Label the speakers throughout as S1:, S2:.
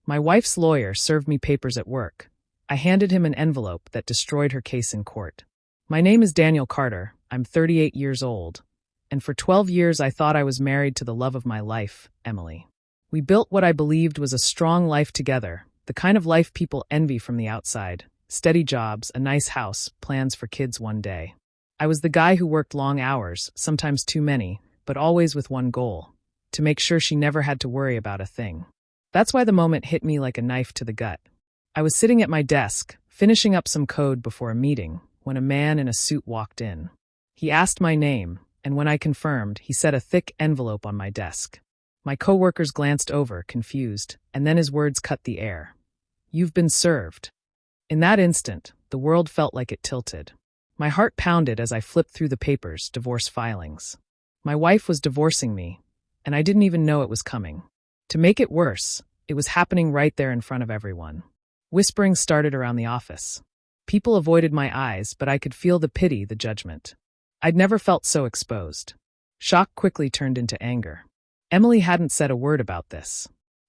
S1: My wife's lawyer served me papers at work. I handed him an envelope that destroyed her case in court. My name is Daniel Carter. I'm 38 years old. And for 12 years I thought I was married to the love of my life, Emily. We built what I believed was a strong life together, the kind of life people envy from the outside. Steady jobs, a nice house, plans for kids one day. I was the guy who worked long hours, sometimes too many, but always with one goal: to make sure she never had to worry about a thing. That's why the moment hit me like a knife to the gut. I was sitting at my desk, finishing up some code before a meeting, when a man in a suit walked in. He asked my name, and when I confirmed, he set a thick envelope on my desk. My coworkers glanced over, confused, and then his words cut the air. "You've been served." In that instant, the world felt like it tilted. My heart pounded as I flipped through the papers, divorce filings. My wife was divorcing me, and I didn't even know it was coming. To make it worse, it was happening right there in front of everyone. Whispering started around the office. People avoided my eyes, but I could feel the pity, the judgment. I'd never felt so exposed. Shock quickly turned into anger. Emily hadn't said a word about this.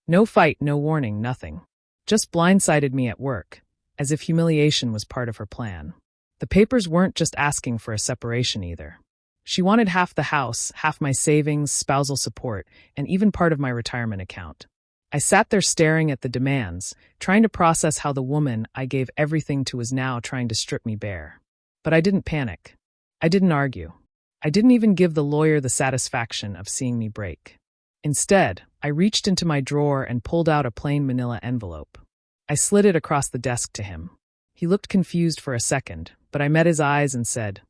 S1: No fight, no warning, nothing. Just blindsided me at work, as if humiliation was part of her plan. The papers weren't just asking for a separation either. She wanted half the house, half my savings, spousal support, and even part of my retirement account. I sat there staring at the demands, trying to process how the woman I gave everything to was now trying to strip me bare. But I didn't panic. I didn't argue. I didn't even give the lawyer the satisfaction of seeing me break. Instead, I reached into my drawer and pulled out a plain manila envelope. I slid it across the desk to him. He looked confused for a second, but I met his eyes and said,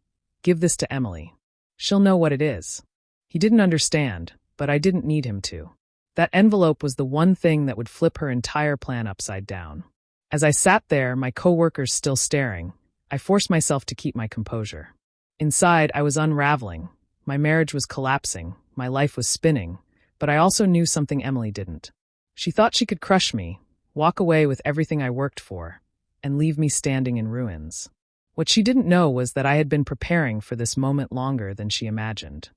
S1: "Give this to Emily. She'll know what it is." He didn't understand, but I didn't need him to. That envelope was the one thing that would flip her entire plan upside down. As I sat there, my coworkers still staring, I forced myself to keep my composure. Inside, I was unraveling. My marriage was collapsing, my life was spinning, but I also knew something Emily didn't. She thought she could crush me, walk away with everything I worked for, and leave me standing in ruins. What she didn't know was that I had been preparing for this moment longer than she imagined.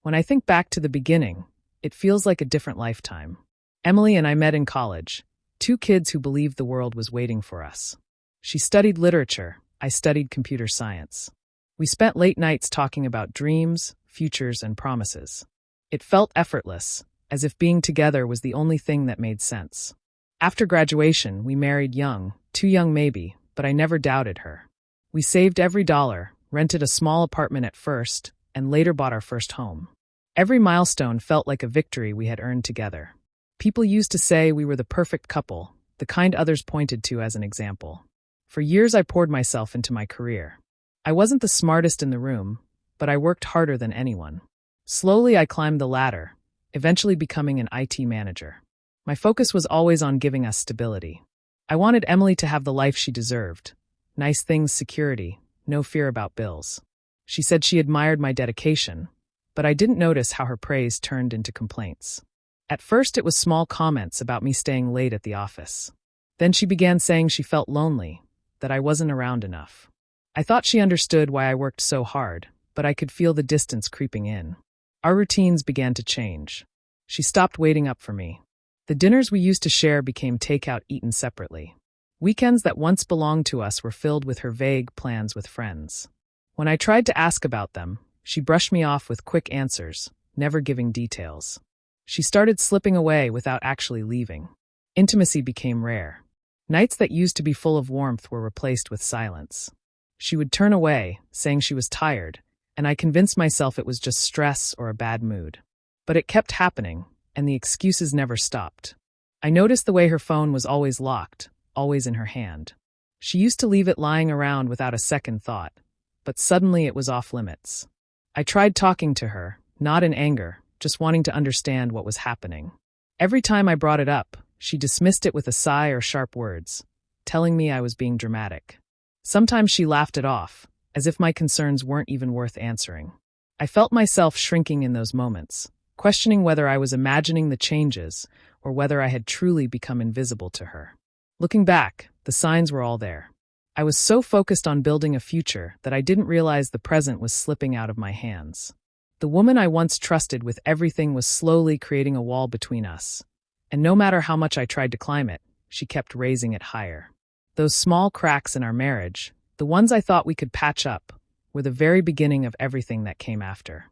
S1: When I think back to the beginning, it feels like a different lifetime. Emily and I met in college, two kids who believed the world was waiting for us. She studied literature, I studied computer science. We spent late nights talking about dreams, futures, and promises. It felt effortless, as if being together was the only thing that made sense. After graduation, we married young, too young maybe, but I never doubted her. We saved every dollar, rented a small apartment at first, and later bought our first home. Every milestone felt like a victory we had earned together. People used to say we were the perfect couple, the kind others pointed to as an example. For years I poured myself into my career. I wasn't the smartest in the room, but I worked harder than anyone. Slowly I climbed the ladder, eventually becoming an IT manager. My focus was always on giving us stability. I wanted Emily to have the life she deserved. Nice things, security, no fear about bills. She said she admired my dedication, but I didn't notice how her praise turned into complaints. At first it was small comments about me staying late at the office. Then she began saying she felt lonely, that I wasn't around enough. I thought she understood why I worked so hard, but I could feel the distance creeping in. Our routines began to change. She stopped waiting up for me. The dinners we used to share became takeout eaten separately. Weekends that once belonged to us were filled with her vague plans with friends. When I tried to ask about them, she brushed me off with quick answers, never giving details. She started slipping away without actually leaving. Intimacy became rare. Nights that used to be full of warmth were replaced with silence. She would turn away, saying she was tired, and I convinced myself it was just stress or a bad mood. But it kept happening, and the excuses never stopped. I noticed the way her phone was always locked, always in her hand. She used to leave it lying around without a second thought, but suddenly it was off limits. I tried talking to her, not in anger, just wanting to understand what was happening. Every time I brought it up, she dismissed it with a sigh or sharp words, telling me I was being dramatic. Sometimes she laughed it off, as if my concerns weren't even worth answering. I felt myself shrinking in those moments, questioning whether I was imagining the changes or whether I had truly become invisible to her. Looking back, the signs were all there. I was so focused on building a future that I didn't realize the present was slipping out of my hands. The woman I once trusted with everything was slowly creating a wall between us, and no matter how much I tried to climb it, she kept raising it higher. Those small cracks in our marriage, the ones I thought we could patch up, were the very beginning of everything that came after.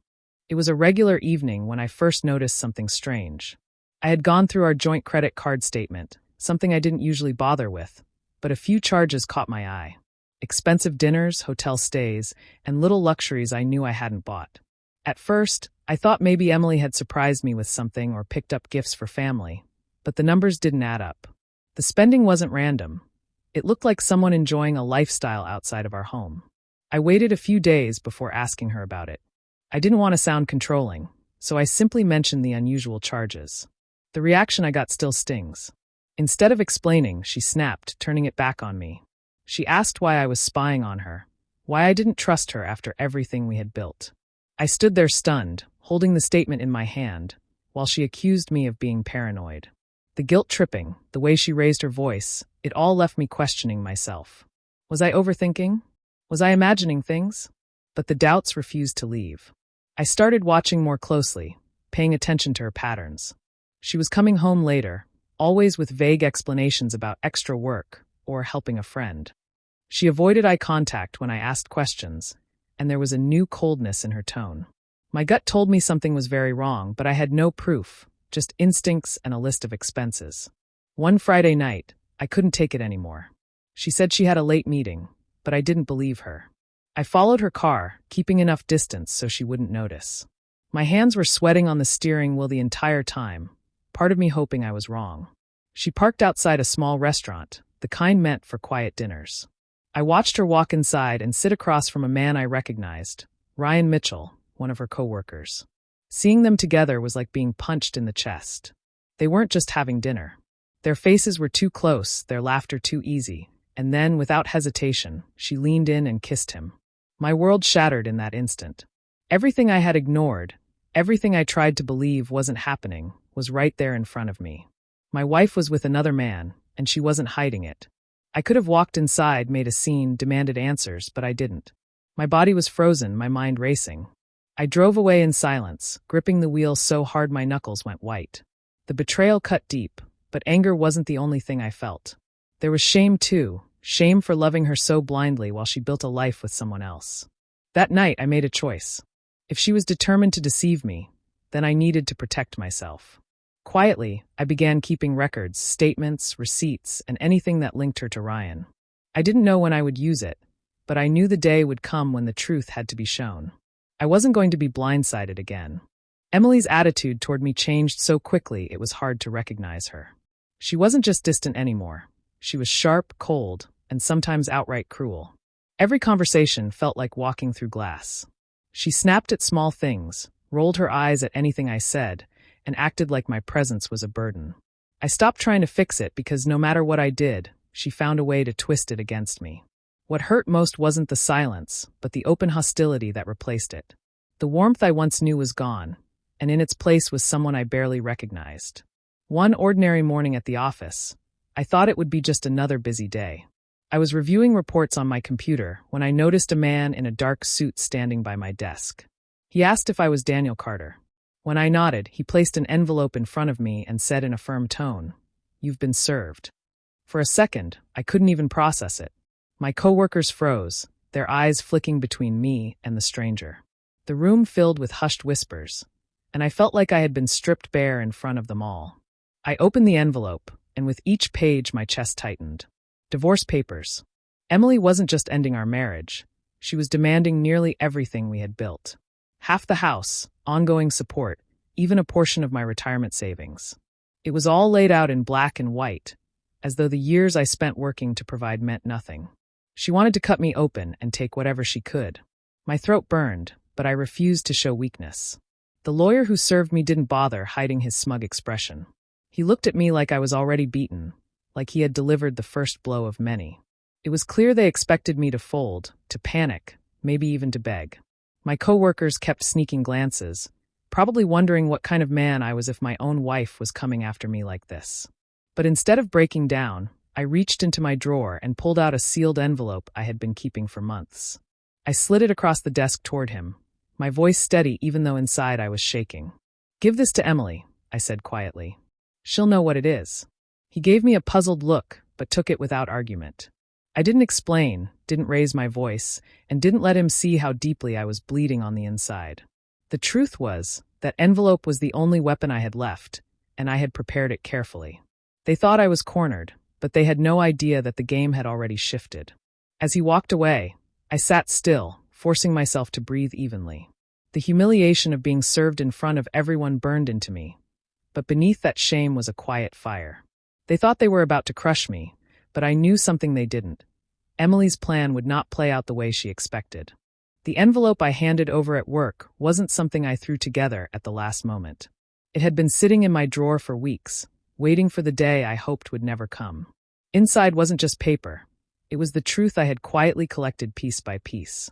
S1: It was a regular evening when I first noticed something strange. I had gone through our joint credit card statement, something I didn't usually bother with, but a few charges caught my eye. Expensive dinners, hotel stays, and little luxuries I knew I hadn't bought. At first, I thought maybe Emily had surprised me with something or picked up gifts for family, but the numbers didn't add up. The spending wasn't random. It looked like someone enjoying a lifestyle outside of our home. I waited a few days before asking her about it. I didn't want to sound controlling, so I simply mentioned the unusual charges. The reaction I got still stings. Instead of explaining, she snapped, turning it back on me. She asked why I was spying on her, why I didn't trust her after everything we had built. I stood there stunned, holding the statement in my hand, while she accused me of being paranoid. The guilt-tripping, the way she raised her voice, it all left me questioning myself. Was I overthinking? Was I imagining things? But the doubts refused to leave. I started watching more closely, paying attention to her patterns. She was coming home later, always with vague explanations about extra work or helping a friend. She avoided eye contact when I asked questions, and there was a new coldness in her tone. My gut told me something was very wrong, but I had no proof, just instincts and a list of expenses. One Friday night, I couldn't take it anymore. She said she had a late meeting, but I didn't believe her. I followed her car, keeping enough distance so she wouldn't notice. My hands were sweating on the steering wheel the entire time, part of me hoping I was wrong. She parked outside a small restaurant, the kind meant for quiet dinners. I watched her walk inside and sit across from a man I recognized, Ryan Mitchell, one of her coworkers. Seeing them together was like being punched in the chest. They weren't just having dinner. Their faces were too close, their laughter too easy, and then, without hesitation, she leaned in and kissed him. My world shattered in that instant. Everything I had ignored, everything I tried to believe wasn't happening, was right there in front of me. My wife was with another man, and she wasn't hiding it. I could have walked inside, made a scene, demanded answers, but I didn't. My body was frozen, my mind racing. I drove away in silence, gripping the wheel so hard my knuckles went white. The betrayal cut deep, but anger wasn't the only thing I felt. There was shame too, shame for loving her so blindly while she built a life with someone else. That night I made a choice. If she was determined to deceive me, then I needed to protect myself. Quietly, I began keeping records, statements, receipts, and anything that linked her to Ryan. I didn't know when I would use it, but I knew the day would come when the truth had to be shown. I wasn't going to be blindsided again. Emily's attitude toward me changed so quickly it was hard to recognize her. She wasn't just distant anymore. She was sharp, cold, and sometimes outright cruel. Every conversation felt like walking through glass. She snapped at small things, rolled her eyes at anything I said, and acted like my presence was a burden. I stopped trying to fix it because no matter what I did, she found a way to twist it against me. What hurt most wasn't the silence, but the open hostility that replaced it. The warmth I once knew was gone, and in its place was someone I barely recognized. One ordinary morning at the office, I thought it would be just another busy day. I was reviewing reports on my computer when I noticed a man in a dark suit standing by my desk. He asked if I was Daniel Carter. When I nodded, he placed an envelope in front of me and said in a firm tone, "You've been served." For a second, I couldn't even process it. My coworkers froze, their eyes flicking between me and the stranger. The room filled with hushed whispers, and I felt like I had been stripped bare in front of them all. I opened the envelope, and with each page my chest tightened. Divorce papers. Emily wasn't just ending our marriage. She was demanding nearly everything we had built. Half the house, ongoing support, even a portion of my retirement savings. It was all laid out in black and white, as though the years I spent working to provide meant nothing. She wanted to cut me open and take whatever she could. My throat burned, but I refused to show weakness. The lawyer who served me didn't bother hiding his smug expression. He looked at me like I was already beaten, like he had delivered the first blow of many. It was clear they expected me to fold, to panic, maybe even to beg. My coworkers kept sneaking glances, probably wondering what kind of man I was if my own wife was coming after me like this. But instead of breaking down, I reached into my drawer and pulled out a sealed envelope I had been keeping for months. I slid it across the desk toward him, my voice steady even though inside I was shaking. "Give this to Emily," I said quietly. "She'll know what it is." He gave me a puzzled look, but took it without argument. I didn't explain, didn't raise my voice, and didn't let him see how deeply I was bleeding on the inside. The truth was, that envelope was the only weapon I had left, and I had prepared it carefully. They thought I was cornered, but they had no idea that the game had already shifted. As he walked away, I sat still, forcing myself to breathe evenly. The humiliation of being served in front of everyone burned into me, but beneath that shame was a quiet fire. They thought they were about to crush me, but I knew something they didn't. Emily's plan would not play out the way she expected. The envelope I handed over at work wasn't something I threw together at the last moment. It had been sitting in my drawer for weeks, waiting for the day I hoped would never come. Inside wasn't just paper. It was the truth I had quietly collected piece by piece.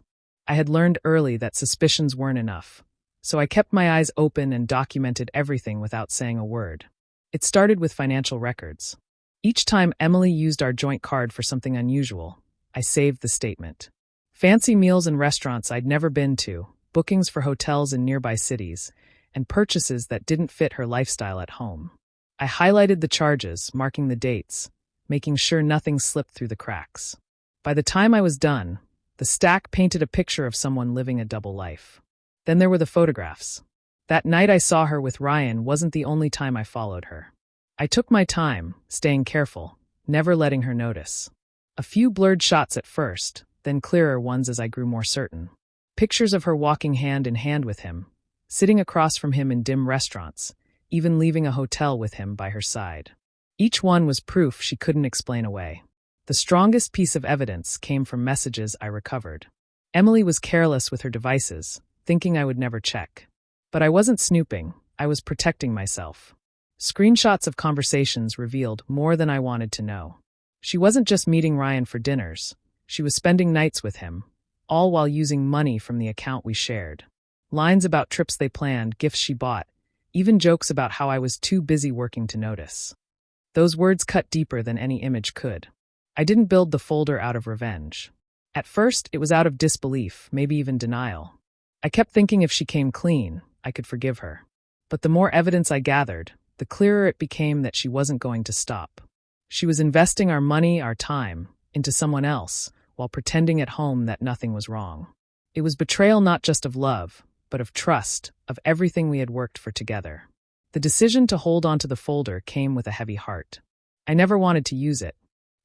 S1: I had learned early that suspicions weren't enough, so I kept my eyes open and documented everything without saying a word. It started with financial records. Each time Emily used our joint card for something unusual, I saved the statement. Fancy meals in restaurants I'd never been to, bookings for hotels in nearby cities, and purchases that didn't fit her lifestyle at home. I highlighted the charges, marking the dates, making sure nothing slipped through the cracks. By the time I was done, the stack painted a picture of someone living a double life. Then there were the photographs. That night I saw her with Ryan wasn't the only time I followed her. I took my time, staying careful, never letting her notice. A few blurred shots at first, then clearer ones as I grew more certain. Pictures of her walking hand in hand with him, sitting across from him in dim restaurants, even leaving a hotel with him by her side. Each one was proof she couldn't explain away. The strongest piece of evidence came from messages I recovered. Emily was careless with her devices, thinking I would never check. But I wasn't snooping, I was protecting myself. Screenshots of conversations revealed more than I wanted to know. She wasn't just meeting Ryan for dinners, she was spending nights with him, all while using money from the account we shared. Lines about trips they planned, gifts she bought, even jokes about how I was too busy working to notice. Those words cut deeper than any image could. I didn't build the folder out of revenge. At first, it was out of disbelief, maybe even denial. I kept thinking if she came clean, I could forgive her. But the more evidence I gathered, the clearer it became that she wasn't going to stop. She was investing our money, our time, into someone else, while pretending at home that nothing was wrong. It was betrayal not just of love, but of trust, of everything we had worked for together. The decision to hold onto the folder came with a heavy heart. I never wanted to use it.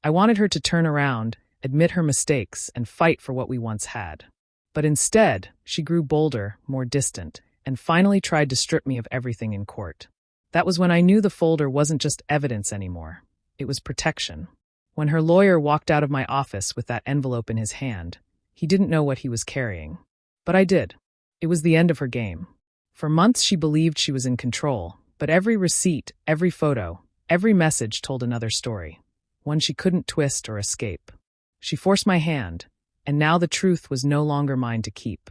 S1: I wanted her to turn around, admit her mistakes, and fight for what we once had. But instead, she grew bolder, more distant, and finally tried to strip me of everything in court. That was when I knew the folder wasn't just evidence anymore. It was protection. When her lawyer walked out of my office with that envelope in his hand, he didn't know what he was carrying. But I did. It was the end of her game. For months she believed she was in control, but every receipt, every photo, every message told another story, one she couldn't twist or escape. She forced my hand, and now the truth was no longer mine to keep.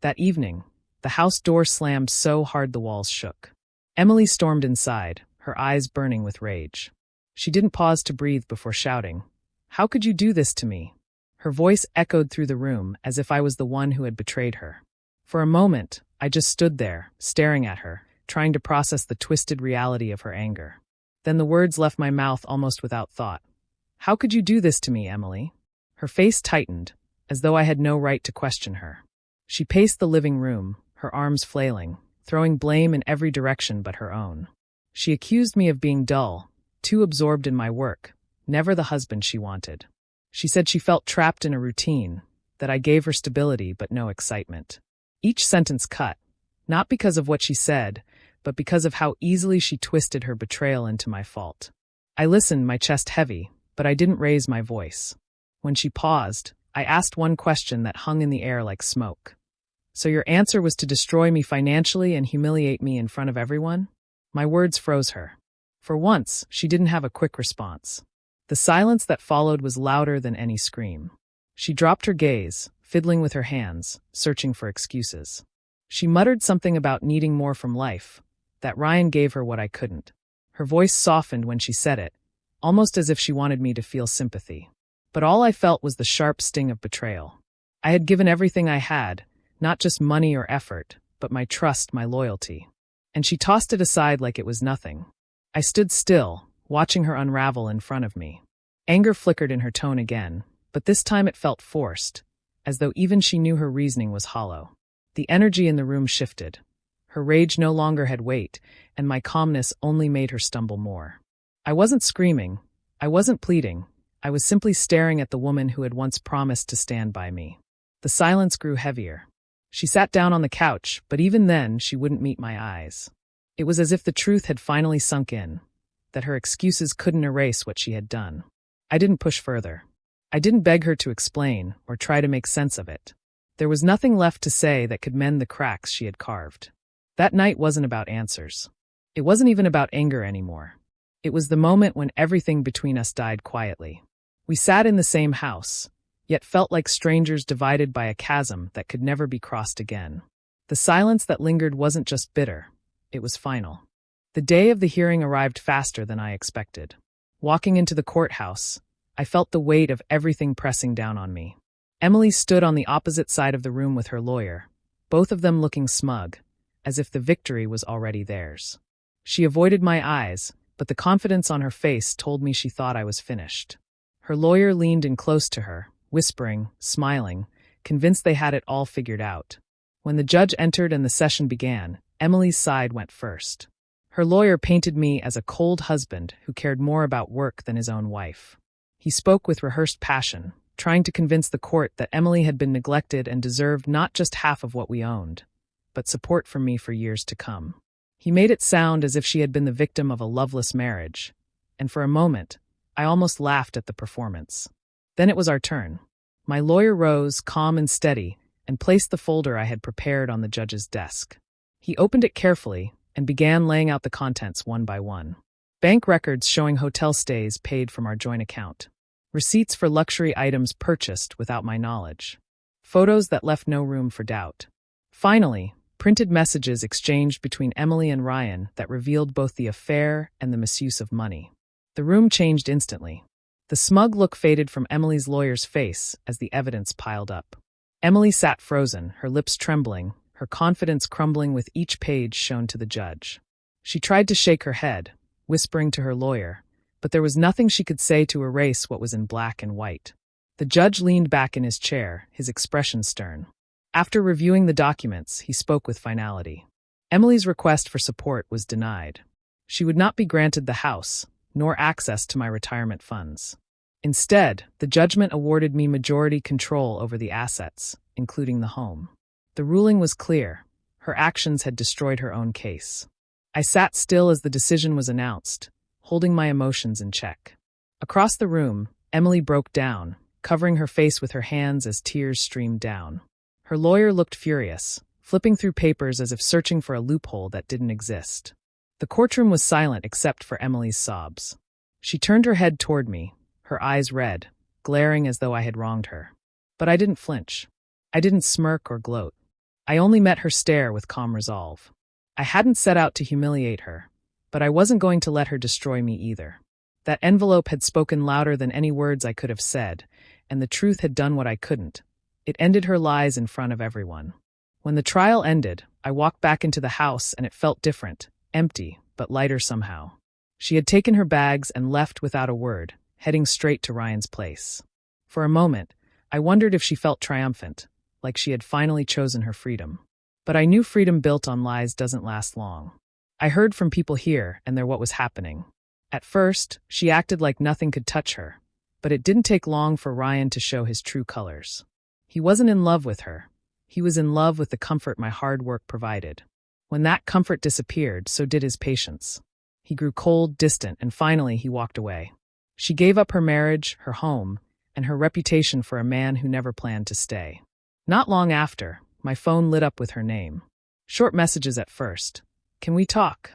S1: That evening, the house door slammed so hard the walls shook. Emily stormed inside, her eyes burning with rage. She didn't pause to breathe before shouting, "How could you do this to me?" Her voice echoed through the room as if I was the one who had betrayed her. For a moment, I just stood there, staring at her, trying to process the twisted reality of her anger. Then the words left my mouth almost without thought. "How could you do this to me, Emily?" Her face tightened, as though I had no right to question her. She paced the living room, her arms flailing, throwing blame in every direction but her own. She accused me of being dull, too absorbed in my work, never the husband she wanted. She said she felt trapped in a routine, that I gave her stability but no excitement. Each sentence cut, not because of what she said, but because of how easily she twisted her betrayal into my fault. I listened, my chest heavy, but I didn't raise my voice. When she paused, I asked one question that hung in the air like smoke. "So your answer was to destroy me financially and humiliate me in front of everyone?" My words froze her. For once, she didn't have a quick response. The silence that followed was louder than any scream. She dropped her gaze, fiddling with her hands, searching for excuses. She muttered something about needing more from life, that Ryan gave her what I couldn't. Her voice softened when she said it, almost as if she wanted me to feel sympathy. But all I felt was the sharp sting of betrayal. I had given everything I had, not just money or effort, but my trust, my loyalty. And she tossed it aside like it was nothing. I stood still, watching her unravel in front of me. Anger flickered in her tone again, but this time it felt forced, as though even she knew her reasoning was hollow. The energy in the room shifted. Her rage no longer had weight, and my calmness only made her stumble more. I wasn't screaming. I wasn't pleading. I was simply staring at the woman who had once promised to stand by me. The silence grew heavier. She sat down on the couch, but even then she wouldn't meet my eyes. It was as if the truth had finally sunk in, that her excuses couldn't erase what she had done. I didn't push further. I didn't beg her to explain or try to make sense of it. There was nothing left to say that could mend the cracks she had carved. That night wasn't about answers. It wasn't even about anger anymore. It was the moment when everything between us died quietly. We sat in the same house, yet felt like strangers divided by a chasm that could never be crossed again. The silence that lingered wasn't just bitter, it was final. The day of the hearing arrived faster than I expected. Walking into the courthouse, I felt the weight of everything pressing down on me. Emily stood on the opposite side of the room with her lawyer, both of them looking smug, as if the victory was already theirs. She avoided my eyes, but the confidence on her face told me she thought I was finished. Her lawyer leaned in close to her, whispering, smiling, convinced they had it all figured out. When the judge entered and the session began, Emily's side went first. Her lawyer painted me as a cold husband who cared more about work than his own wife. He spoke with rehearsed passion, trying to convince the court that Emily had been neglected and deserved not just half of what we owned, but support from me for years to come. He made it sound as if she had been the victim of a loveless marriage, and for a moment, I almost laughed at the performance. Then it was our turn. My lawyer rose, calm and steady, and placed the folder I had prepared on the judge's desk. He opened it carefully and began laying out the contents one by one. Bank records showing hotel stays paid from our joint account. Receipts for luxury items purchased without my knowledge. Photos that left no room for doubt. Finally, printed messages exchanged between Emily and Ryan that revealed both the affair and the misuse of money. The room changed instantly. The smug look faded from Emily's lawyer's face as the evidence piled up. Emily sat frozen, her lips trembling, her confidence crumbling with each page shown to the judge. She tried to shake her head, whispering to her lawyer, but there was nothing she could say to erase what was in black and white. The judge leaned back in his chair, his expression stern. After reviewing the documents, he spoke with finality. Emily's request for support was denied. She would not be granted the house, nor access to my retirement funds. Instead, the judgment awarded me majority control over the assets, including the home. The ruling was clear. Her actions had destroyed her own case. I sat still as the decision was announced, holding my emotions in check. Across the room, Emily broke down, covering her face with her hands as tears streamed down. Her lawyer looked furious, flipping through papers as if searching for a loophole that didn't exist. The courtroom was silent except for Emily's sobs. She turned her head toward me, her eyes red, glaring as though I had wronged her. But I didn't flinch. I didn't smirk or gloat. I only met her stare with calm resolve. I hadn't set out to humiliate her, but I wasn't going to let her destroy me either. That envelope had spoken louder than any words I could have said, and the truth had done what I couldn't. It ended her lies in front of everyone. When the trial ended, I walked back into the house and it felt different, empty, but lighter somehow. She had taken her bags and left without a word, heading straight to Ryan's place. For a moment, I wondered if she felt triumphant, like she had finally chosen her freedom. But I knew freedom built on lies doesn't last long. I heard from people here and there what was happening. At first, she acted like nothing could touch her, but it didn't take long for Ryan to show his true colors. He wasn't in love with her. He was in love with the comfort my hard work provided. When that comfort disappeared, so did his patience. He grew cold, distant, and finally he walked away. She gave up her marriage, her home, and her reputation for a man who never planned to stay. Not long after, my phone lit up with her name. Short messages at first. "Can we talk?"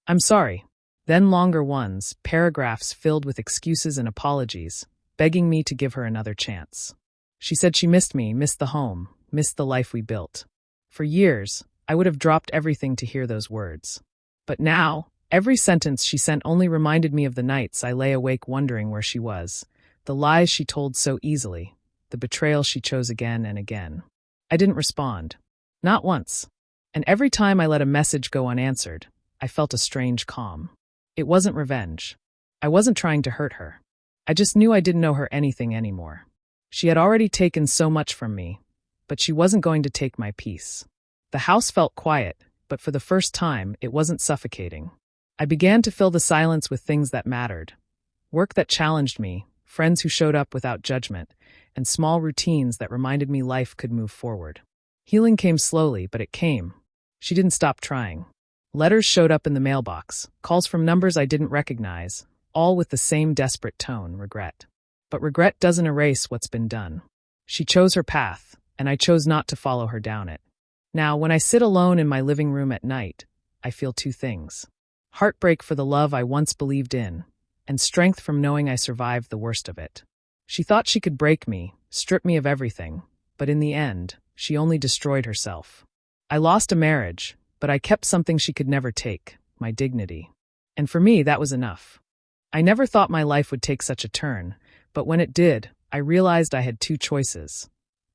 S1: "I'm sorry." Then longer ones, paragraphs filled with excuses and apologies, begging me to give her another chance. She said she missed me, missed the home, missed the life we built. For years, I would have dropped everything to hear those words. But now, every sentence she sent only reminded me of the nights I lay awake wondering where she was, the lies she told so easily, the betrayal she chose again and again. I didn't respond. Not once. And every time I let a message go unanswered, I felt a strange calm. It wasn't revenge. I wasn't trying to hurt her. I just knew I didn't owe her anything anymore. She had already taken so much from me, but she wasn't going to take my peace. The house felt quiet, but for the first time, it wasn't suffocating. I began to fill the silence with things that mattered. Work that challenged me, friends who showed up without judgment, and small routines that reminded me life could move forward. Healing came slowly, but it came. She didn't stop trying. Letters showed up in the mailbox, calls from numbers I didn't recognize, all with the same desperate tone, regret. But regret doesn't erase what's been done. She chose her path, and I chose not to follow her down it. Now, when I sit alone in my living room at night, I feel two things. Heartbreak for the love I once believed in, and strength from knowing I survived the worst of it. She thought she could break me, strip me of everything, but in the end, she only destroyed herself. I lost a marriage, but I kept something she could never take, my dignity. And for me, that was enough. I never thought my life would take such a turn, but when it did, I realized I had two choices.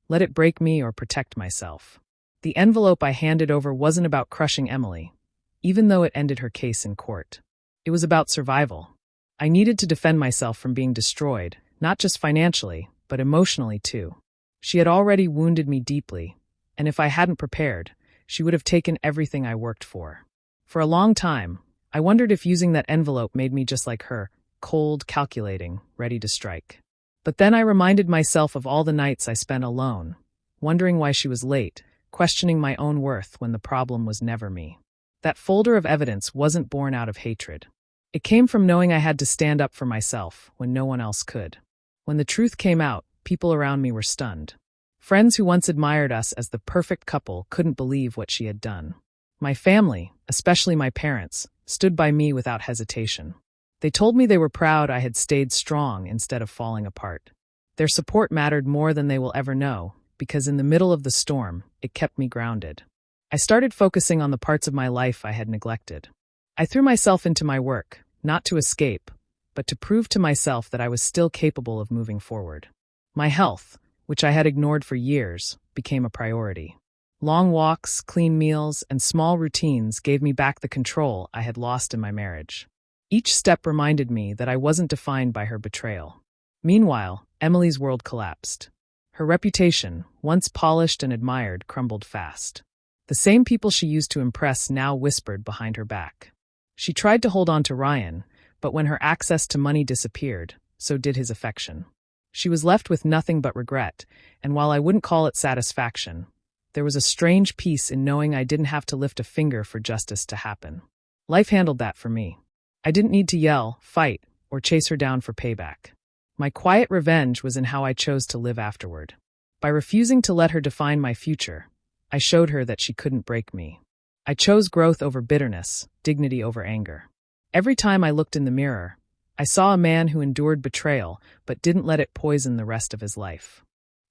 S1: Let it break me or protect myself. The envelope I handed over wasn't about crushing Emily, even though it ended her case in court. It was about survival. I needed to defend myself from being destroyed, not just financially, but emotionally too. She had already wounded me deeply, and if I hadn't prepared, she would have taken everything I worked for. For a long time, I wondered if using that envelope made me just like her, cold, calculating, ready to strike. But then I reminded myself of all the nights I spent alone, wondering why she was late, questioning my own worth when the problem was never me. That folder of evidence wasn't born out of hatred. It came from knowing I had to stand up for myself when no one else could. When the truth came out, people around me were stunned. Friends who once admired us as the perfect couple couldn't believe what she had done. My family, especially my parents, stood by me without hesitation. They told me they were proud I had stayed strong instead of falling apart. Their support mattered more than they will ever know, because in the middle of the storm, it kept me grounded. I started focusing on the parts of my life I had neglected. I threw myself into my work, not to escape, but to prove to myself that I was still capable of moving forward. My health, which I had ignored for years, became a priority. Long walks, clean meals, and small routines gave me back the control I had lost in my marriage. Each step reminded me that I wasn't defined by her betrayal. Meanwhile, Emily's world collapsed. Her reputation, once polished and admired, crumbled fast. The same people she used to impress now whispered behind her back. She tried to hold on to Ryan, but when her access to money disappeared, so did his affection. She was left with nothing but regret, and while I wouldn't call it satisfaction, there was a strange peace in knowing I didn't have to lift a finger for justice to happen. Life handled that for me. I didn't need to yell, fight, or chase her down for payback. My quiet revenge was in how I chose to live afterward. By refusing to let her define my future, I showed her that she couldn't break me. I chose growth over bitterness, dignity over anger. Every time I looked in the mirror, I saw a man who endured betrayal but didn't let it poison the rest of his life.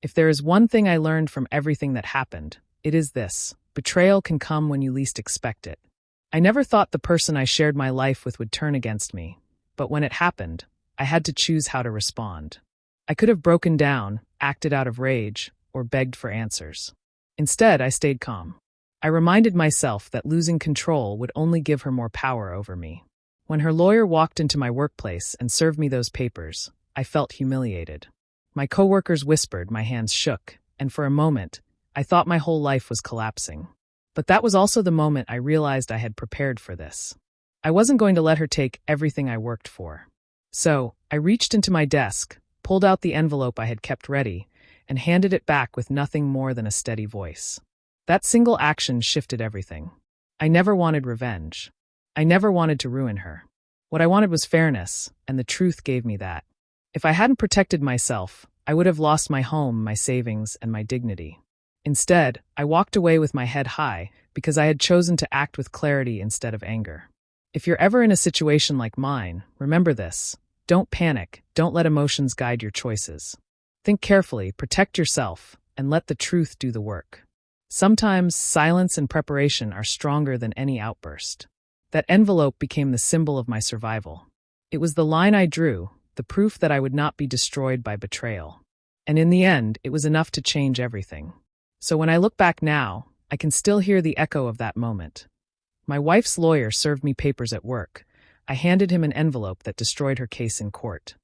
S1: If there is one thing I learned from everything that happened, it is this: betrayal can come when you least expect it. I never thought the person I shared my life with would turn against me, but when it happened, I had to choose how to respond. I could have broken down, acted out of rage, or begged for answers. Instead, I stayed calm. I reminded myself that losing control would only give her more power over me. When her lawyer walked into my workplace and served me those papers, I felt humiliated. My coworkers whispered, my hands shook, and for a moment, I thought my whole life was collapsing. But that was also the moment I realized I had prepared for this. I wasn't going to let her take everything I worked for. So, I reached into my desk, pulled out the envelope I had kept ready, and handed it back with nothing more than a steady voice. That single action shifted everything. I never wanted revenge. I never wanted to ruin her. What I wanted was fairness, and the truth gave me that. If I hadn't protected myself, I would have lost my home, my savings, and my dignity. Instead, I walked away with my head high because I had chosen to act with clarity instead of anger. If you're ever in a situation like mine, remember this: don't panic, don't let emotions guide your choices. Think carefully, protect yourself, and let the truth do the work. Sometimes silence and preparation are stronger than any outburst. That envelope became the symbol of my survival. It was the line I drew, the proof that I would not be destroyed by betrayal. And in the end, it was enough to change everything. So when I look back now, I can still hear the echo of that moment. My wife's lawyer served me papers at work. I handed him an envelope that destroyed her case in court.